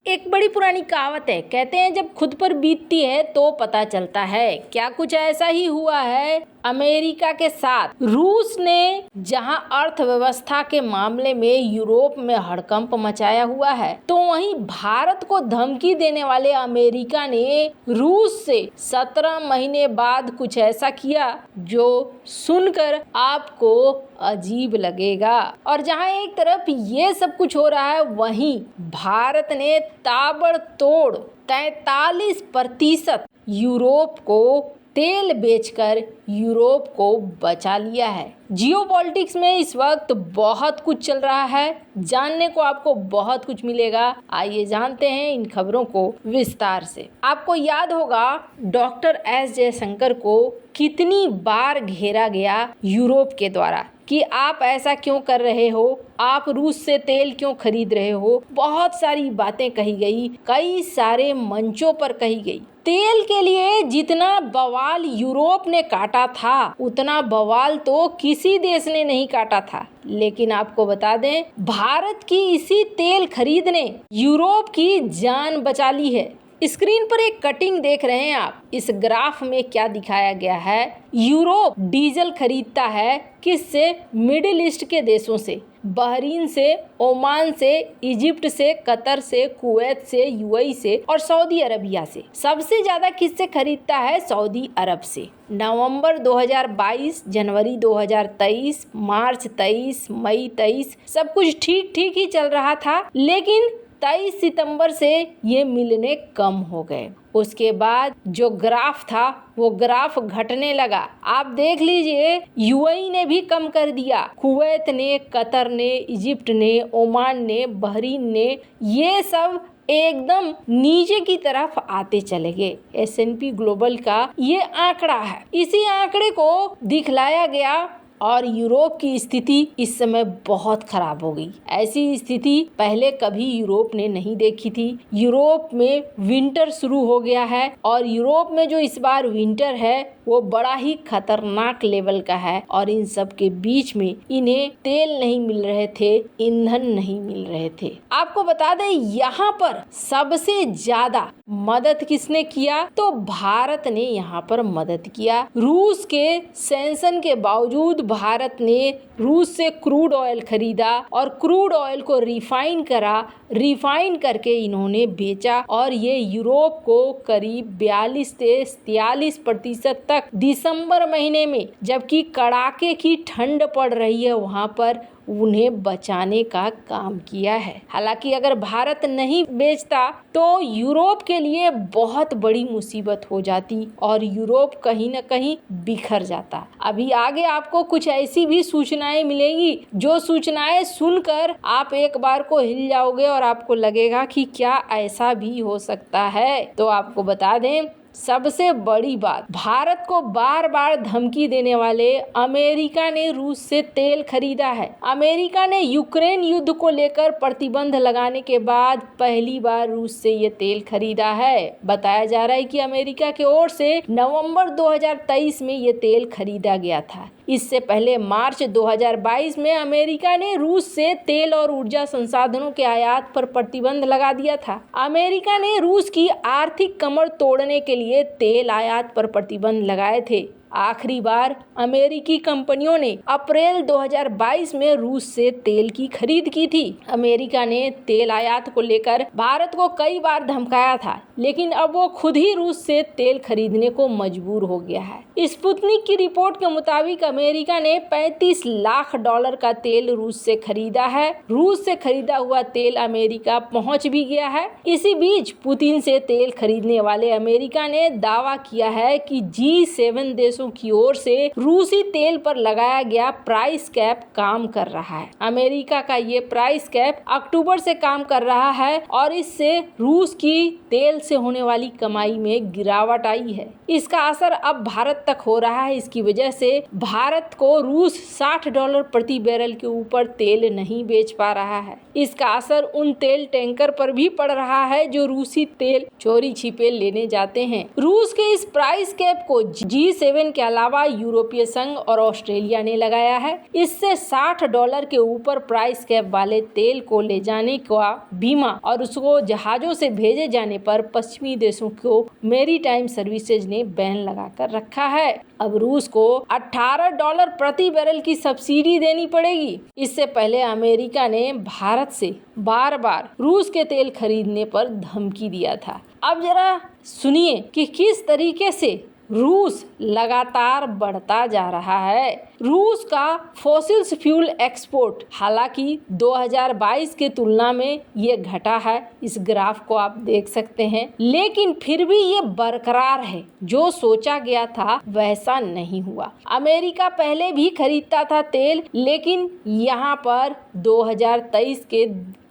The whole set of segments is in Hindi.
एक बड़ी पुरानी कहावत है, कहते हैं जब खुद पर बीतती है तो पता चलता है। क्या कुछ ऐसा ही हुआ है अमेरिका के साथ। रूस ने जहां अर्थव्यवस्था के मामले में यूरोप में हड़कंप मचाया हुआ है, तो वहीं भारत को धमकी देने वाले अमेरिका ने रूस से 17 महीने बाद कुछ ऐसा किया जो सुनकर आपको अजीब लगेगा। और जहां एक तरफ ये सब कुछ हो रहा है, वहीं भारत ने ताबड़तोड़ 43% यूरोप को तेल बेचकर यूरोप को बचा लिया है। जियोपॉलिटिक्स में इस वक्त बहुत कुछ चल रहा है, जानने को आपको बहुत कुछ मिलेगा। आइए जानते हैं इन खबरों को विस्तार से। आपको याद होगा डॉक्टर एस जयशंकर को कितनी बार घेरा गया यूरोप के द्वारा कि आप ऐसा क्यों कर रहे हो, आप रूस से तेल क्यों खरीद रहे हो। बहुत सारी बातें कही गई, कई सारे मंचों पर कही गई। तेल के लिए जितना बवाल यूरोप ने काटा था, उतना बवाल तो किसी देश ने नहीं काटा था। लेकिन आपको बता दें, भारत की इसी तेल खरीद ने यूरोप की जान बचा ली है। स्क्रीन पर एक कटिंग देख रहे हैं आप। इस ग्राफ में क्या दिखाया गया है, यूरोप डीजल खरीदता है किससे? मिडिल ईस्ट के देशों से, बहरीन से, ओमान से, इजिप्ट से, कतर से, कुवैत से, यूएई से और सऊदी अरबिया से। सबसे ज्यादा किससे खरीदता है? सऊदी अरब से। नवंबर 2022, जनवरी 2023, मार्च 23, मई 23 सब कुछ ठीक ठीक ही चल रहा था, लेकिन 23 सितंबर से ये मिलने कम हो गए। उसके बाद जो ग्राफ था वो ग्राफ घटने लगा। आप देख लीजिए, यूएई ने भी कम कर दिया, कुवैत ने, कतर ने, इजिप्ट ने, ओमान ने, बहरीन ने, ये सब एकदम नीचे की तरफ आते चले गए। S&P ग्लोबल का ये आंकड़ा है, इसी आंकड़े को दिखलाया गया और यूरोप की स्थिति इस समय बहुत खराब हो गई। ऐसी स्थिति पहले कभी यूरोप ने नहीं देखी थी। यूरोप में विंटर शुरू हो गया है और यूरोप में जो इस बार विंटर है वो बड़ा ही खतरनाक लेवल का है। और इन सब के बीच में इन्हें तेल नहीं मिल रहे थे, ईंधन नहीं मिल रहे थे। आपको बता दें, यहाँ पर सबसे ज्यादा मदद किसने किया? तो भारत ने यहाँ पर मदद किया। रूस के सैंक्शन के बावजूद भारत ने रूस से क्रूड ऑयल खरीदा और क्रूड ऑयल को रिफाइन करा, रिफाइन करके इन्होंने बेचा और ये यूरोप को करीब 42 से 43% तक दिसंबर महीने में, जबकि कड़ाके की ठंड पड़ रही है, वहां पर उन्हें बचाने का काम किया है। हालांकि अगर भारत नहीं बेचता तो यूरोप के लिए बहुत बड़ी मुसीबत हो जाती और यूरोप कहीं न कहीं बिखर जाता। अभी आगे आपको कुछ ऐसी भी सूचनाएं मिलेंगी जो सूचनाएं सुनकर आप एक बार को हिल जाओगे और आपको लगेगा कि क्या ऐसा भी हो सकता है। तो आपको बता दें, सबसे बड़ी बात, भारत को बार बार धमकी देने वाले अमेरिका ने रूस से तेल खरीदा है। अमेरिका ने यूक्रेन युद्ध को लेकर प्रतिबंध लगाने के बाद पहली बार रूस से ये तेल खरीदा है। बताया जा रहा है कि अमेरिका की ओर से नवंबर 2023 में ये तेल खरीदा गया था। इससे पहले मार्च 2022 में अमेरिका ने रूस से तेल और ऊर्जा संसाधनों के आयात पर प्रतिबंध लगा दिया था। अमेरिका ने रूस की आर्थिक कमर तोड़ने के लिए तेल आयात पर प्रतिबंध लगाए थे। आखिरी बार अमेरिकी कंपनियों ने अप्रैल 2022 में रूस से तेल की खरीद की थी। अमेरिका ने तेल आयात को लेकर भारत को कई बार धमकाया था, लेकिन अब वो खुद ही रूस से तेल खरीदने को मजबूर हो गया है। स्पुतनिक की रिपोर्ट के मुताबिक अमेरिका ने $35 लाख का तेल रूस से खरीदा है। रूस से खरीदा हुआ तेल अमेरिका पहुंच भी गया है। इसी बीच पुतिन से तेल खरीदने वाले अमेरिका ने दावा किया है कि G7 देशों की ओर से रूसी तेल पर लगाया गया प्राइस कैप काम कर रहा है। अमेरिका का ये प्राइस कैप अक्टूबर से काम कर रहा है और इससे रूस की तेल से होने वाली कमाई में गिरावट आई है। इसका असर अब भारत तक हो रहा है। इसकी वजह से भारत को रूस $60 प्रति बैरल के ऊपर तेल नहीं बेच पा रहा है। इसका असर उन तेल टैंकर पर भी पड़ रहा है जो रूसी तेल चोरी छिपे लेने जाते हैं। रूस के इस प्राइस कैप को G7 के अलावा यूरोपीय संघ और ऑस्ट्रेलिया ने लगाया है। इससे $60 के ऊपर प्राइस कैप वाले तेल को ले जाने का बीमा और उसको जहाजों से भेजे जाने पर पश्चिमी देशों को मैरीटाइम सर्विसेज ने बैन लगाकर रखा है। अब रूस को $18 प्रति बैरल की सब्सिडी देनी पड़ेगी। इससे पहले अमेरिका ने भारत से बार-बार रूस के तेल खरीदने पर धमकी दिया था। अब जरा सुनिए कि किस तरीके से रूस लगातार बढ़ता जा रहा है। रूस का फॉसिल्स फ्यूल एक्सपोर्ट हालांकि 2022 के तुलना में ये घटा है, इस ग्राफ को आप देख सकते हैं, लेकिन फिर भी ये बरकरार है। जो सोचा गया था वैसा नहीं हुआ। अमेरिका पहले भी खरीदता था तेल, लेकिन यहाँ पर 2023 के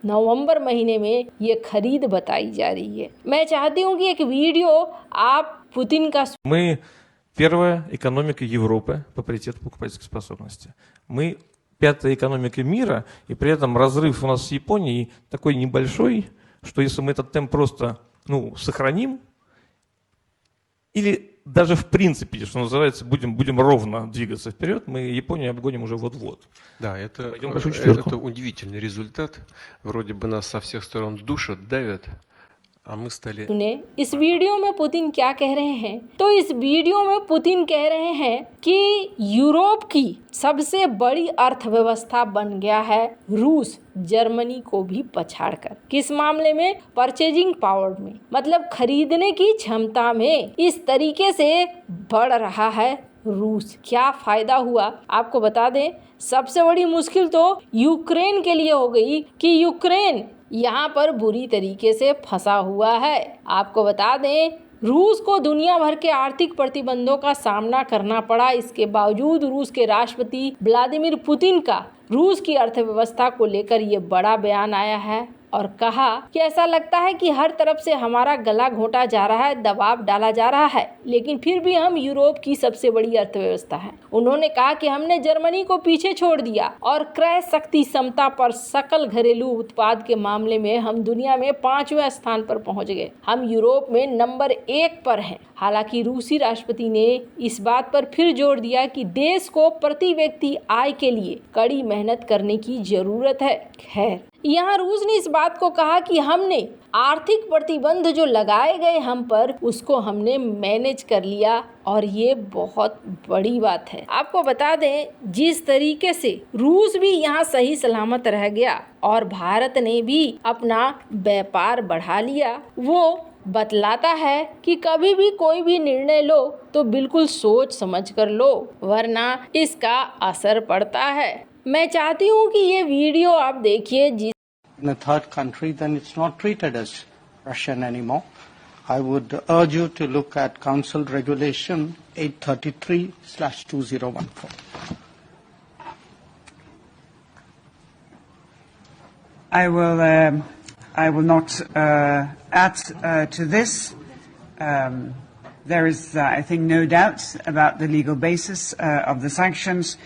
नवंबर महीने में ये खरीद बताई जा रही है। मैं चाहती हूँ कि एक वीडियो आप Путин का Мы первая экономика Европы по паритету покупательской способности. Мы пятая экономика мира, и при этом разрыв у нас с Японией такой небольшой, что если мы этот темп просто сохраним, или даже в принципе, что называется, будем ровно двигаться вперед, мы Японию обгоним уже вот-вот. Да, это удивительный результат. Вроде бы нас со всех сторон душат, давят. सुने इस वीडियो में पुतिन क्या कह रहे हैं। तो इस वीडियो में पुतिन कह रहे हैं कि यूरोप की सबसे बड़ी अर्थव्यवस्था बन गया है रूस, जर्मनी को भी पछाड़कर। किस मामले में? परचेजिंग पावर में, मतलब खरीदने की क्षमता में इस तरीके से बढ़ रहा है रूस। क्या फायदा हुआ आपको बता दें। सबसे बड़ी मुश्किल तो यूक्रेन के लिए हो गई कि यूक्रेन यहाँ पर बुरी तरीके से फंसा हुआ है। आपको बता दें रूस को दुनिया भर के आर्थिक प्रतिबंधों का सामना करना पड़ा। इसके बावजूद रूस के राष्ट्रपति व्लादिमीर पुतिन का रूस की अर्थव्यवस्था को लेकर ये बड़ा बयान आया है और कहा कि ऐसा लगता है कि हर तरफ से हमारा गला घोंटा जा रहा है, दबाव डाला जा रहा है, लेकिन फिर भी हम यूरोप की सबसे बड़ी अर्थव्यवस्था हैं। उन्होंने कहा कि हमने जर्मनी को पीछे छोड़ दिया और क्रय शक्ति क्षमता पर सकल घरेलू उत्पाद के मामले में हम दुनिया में 5वें स्थान पर पहुंच गए। हम यूरोप में नंबर 1 पर हैं। हालांकि रूसी राष्ट्रपति ने इस बात पर फिर जोर दिया कि देश को प्रति व्यक्ति आय के लिए कड़ी मेहनत करने की जरूरत है। खैर, यहाँ रूस ने इस बात को कहा कि हमने आर्थिक प्रतिबंध जो लगाए गए हम पर, उसको हमने मैनेज कर लिया और ये बहुत बड़ी बात है। आपको बता दें जिस तरीके से रूस भी यहाँ सही सलामत रह गया और भारत ने भी अपना व्यापार बढ़ा लिया, वो बतलाता है कि कभी भी कोई भी निर्णय लो तो बिल्कुल सोच समझ कर लो, वरना इसका असर पड़ता है। मैं चाहती हूँ कि ये वीडियो आप देखिए। In a third country, then it's not treated as Russian anymore. I would urge you to look at Council Regulation 833/2014. I will not add to this. There is, I think, no doubt about the legal basis of the sanctions.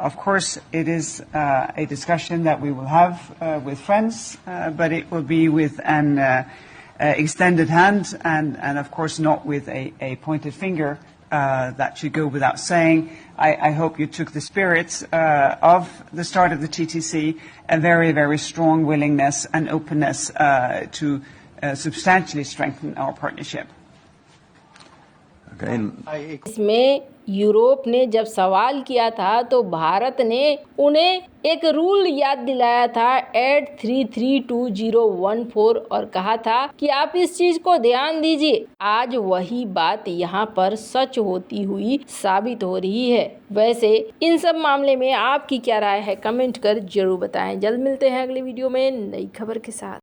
Of course, it is a discussion that we will have with friends, but it will be with an extended hand and of course not with a pointed finger. That should go without saying. I hope you took the spirit of the start of the TTC, a very, very strong willingness and openness to substantially strengthen our partnership. इसमें यूरोप ने जब सवाल किया था तो भारत ने उन्हें एक रूल याद दिलाया था 8332014 और कहा था कि आप इस चीज को ध्यान दीजिए। आज वही बात यहाँ पर सच होती हुई साबित हो रही है। वैसे इन सब मामले में आपकी क्या राय है, कमेंट कर जरूर बताएं। जल्द मिलते हैं अगले वीडियो में नई खबर के साथ।